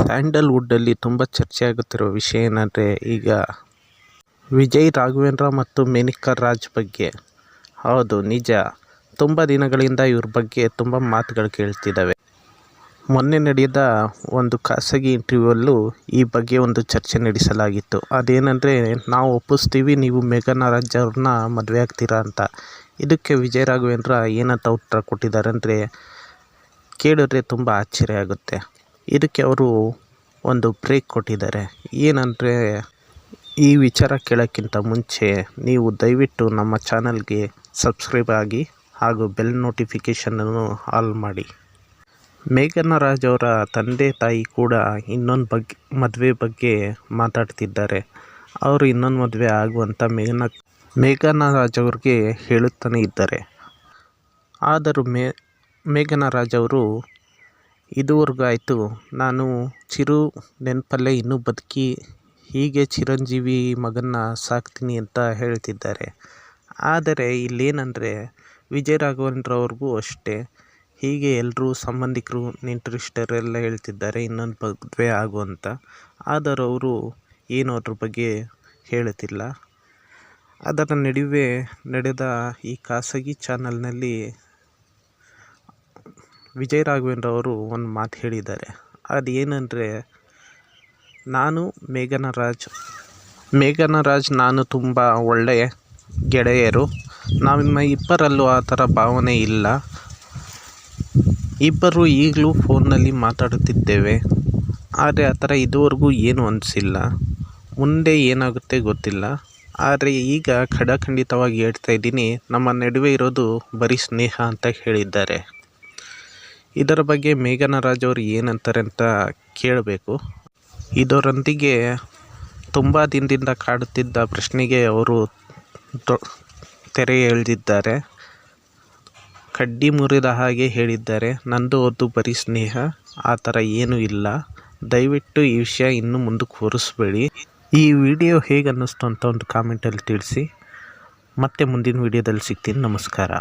ಸ್ಯಾಂಡಲ್ವುಡ್ಡಲ್ಲಿ ತುಂಬ ಚರ್ಚೆಯಾಗುತ್ತಿರುವ ವಿಷಯ ಏನಂದರೆ ಈಗ ವಿಜಯ್ ರಾಘವೇಂದ್ರ ಮತ್ತು ಮೇನಕಾ ರಾಜ್ ಬಗ್ಗೆ. ಹೌದು, ನಿಜ. ತುಂಬ ದಿನಗಳಿಂದ ಇವ್ರ ಬಗ್ಗೆ ತುಂಬ ಮಾತುಗಳು ಕೇಳ್ತಿದ್ದಾವೆ. ಮೊನ್ನೆ ನಡೆದ ಒಂದು ಖಾಸಗಿ ಇಂಟರ್ವ್ಯೂವಲ್ಲೂ ಈ ಬಗ್ಗೆ ಒಂದು ಚರ್ಚೆ ನಡೆಸಲಾಗಿತ್ತು. ಅದೇನೆಂದರೆ, ನಾವು ಒಪ್ಪಿಸ್ತೀವಿ, ನೀವು ಮೇಘನಾ ರಾಜ್ ಅವ್ರನ್ನ ಮದುವೆ ಆಗ್ತೀರಾ ಅಂತ. ಇದಕ್ಕೆ ವಿಜಯ್ ರಾಘವೇಂದ್ರ ಏನಂತ ಉತ್ತರ ಕೊಟ್ಟಿದ್ದಾರೆ ಅಂದರೆ, ಕೇಳಿದ್ರೆ ತುಂಬ ಆಶ್ಚರ್ಯ ಆಗುತ್ತೆ. ಇದಕ್ಕೆ ಅವರು ಒಂದು ಬ್ರೇಕ್ ಕೊಟ್ಟಿದ್ದಾರೆ. ಏನಂದರೆ, ಈ ವಿಚಾರ ಕೇಳೋಕ್ಕಿಂತ ಮುಂಚೆ ನೀವು ದಯವಿಟ್ಟು ನಮ್ಮ ಚಾನಲ್ಗೆ ಸಬ್ಸ್ಕ್ರೈಬ್ ಆಗಿ ಹಾಗೂ ಬೆಲ್ ನೋಟಿಫಿಕೇಷನನ್ನು ಆಲ್ ಮಾಡಿ. ಮೇಘನಾ ರಾಜ್ ಅವರ ತಂದೆ ತಾಯಿ ಕೂಡ ಇನ್ನೊಂದು ಮದುವೆ ಬಗ್ಗೆ ಮಾತಾಡ್ತಿದ್ದಾರೆ. ಅವರು ಇನ್ನೊಂದು ಮದುವೆ ಆಗುವಂಥ ಮೇಘನಾ ರಾಜ್ ಅವ್ರಿಗೆ ಹೇಳುತ್ತಾನೆ ಇದ್ದಾರೆ. ಆದರೂ ಮೇಘನಾ ರಾಜ್ ಅವರು ಇದುವರೆಗೂ ಆಯಿತು, ನಾನು ಚಿರು ನೆನಪಲ್ಲೇ ಇನ್ನೂ ಬದುಕಿ ಹೀಗೆ ಚಿರಂಜೀವಿ ಮಗನ್ನ ಸಾಕ್ತೀನಿ ಅಂತ ಹೇಳ್ತಿದ್ದಾರೆ. ಆದರೆ ಇಲ್ಲೇನೆಂದರೆ, ವಿಜಯ್ ರಾಘವೇಂದ್ರ ಅವ್ರಿಗೂ ಅಷ್ಟೇ ಹೀಗೆ ಎಲ್ಲರೂ ಸಂಬಂಧಿಕರು ನೆಂಟರಿಷ್ಟರೆಲ್ಲ ಹೇಳ್ತಿದ್ದಾರೆ ಇನ್ನೊಂದು ಮದುವೆ ಆಗುವಂತ. ಆದರೂ ಅವರು ಏನು ಅದ್ರ ಬಗ್ಗೆ ಹೇಳುತ್ತಿಲ್ಲ. ಅದರ ನಡುವೆ ನಡೆದ ಈ ಖಾಸಗಿ ಚಾನಲ್ನಲ್ಲಿ ವಿಜಯ್ ರಾಘವೇಂದ್ರ ಅವರು ಒಂದು ಮಾತು ಹೇಳಿದ್ದಾರೆ. ಅದೇನೆಂದರೆ, ನಾನು ಮೇಘನಾ ರಾಜ್ ನಾನು ತುಂಬ ಒಳ್ಳೆಯ ಗೆಳೆಯರು. ನಮ್ಮ ಇಬ್ಬರಲ್ಲೂ ಆ ಥರ ಭಾವನೆ ಇಲ್ಲ. ಇಬ್ಬರು ಈಗಲೂ ಫೋನ್ನಲ್ಲಿ ಮಾತಾಡುತ್ತಿದ್ದೇವೆ. ಆದರೆ ಆ ಥರ ಇದುವರೆಗೂ ಏನೂ ಅನಿಸಿಲ್ಲ. ಮುಂದೆ ಏನಾಗುತ್ತೆ ಗೊತ್ತಿಲ್ಲ. ಆದರೆ ಈಗ ಖಡಾಖಂಡಿತವಾಗಿ ಹೇಳ್ತಾ ಇದ್ದೀನಿ, ನಮ್ಮ ನಡುವೆ ಇರೋದು ಬರೀ ಸ್ನೇಹ ಅಂತ ಹೇಳಿದ್ದಾರೆ. ಇದರ ಬಗ್ಗೆ ಮೇಘನಾ ರಾಜ್ ಅವರು ಏನಂತಾರೆ ಅಂತ ಕೇಳಬೇಕು. ಇದರೊಂದಿಗೆ ತುಂಬ ದಿನದಿಂದ ಕಾಡುತ್ತಿದ್ದ ಪ್ರಶ್ನೆಗೆ ಅವರು ತೆರೆ ಎಳೆದಿದ್ದಾರೆ. ಕಡ್ಡಿ ಮುರಿದ ಹಾಗೆ ಹೇಳಿದ್ದಾರೆ, ನಂದು ಅದು ಬರೀ ಸ್ನೇಹ, ಆ ಥರ ಏನೂ ಇಲ್ಲ. ದಯವಿಟ್ಟು ಈ ವಿಷಯ ಇನ್ನೂ ಮುಂದಕ್ಕೆ ಹೊರಿಸ್ಬೇಡಿ. ಈ ವಿಡಿಯೋ ಹೇಗೆ ಅನ್ನಿಸ್ತು ಅಂತ ಒಂದು ಕಾಮೆಂಟಲ್ಲಿ ತಿಳಿಸಿ. ಮತ್ತೆ ಮುಂದಿನ ವಿಡಿಯೋದಲ್ಲಿ ಸಿಗ್ತೀನಿ. ನಮಸ್ಕಾರ.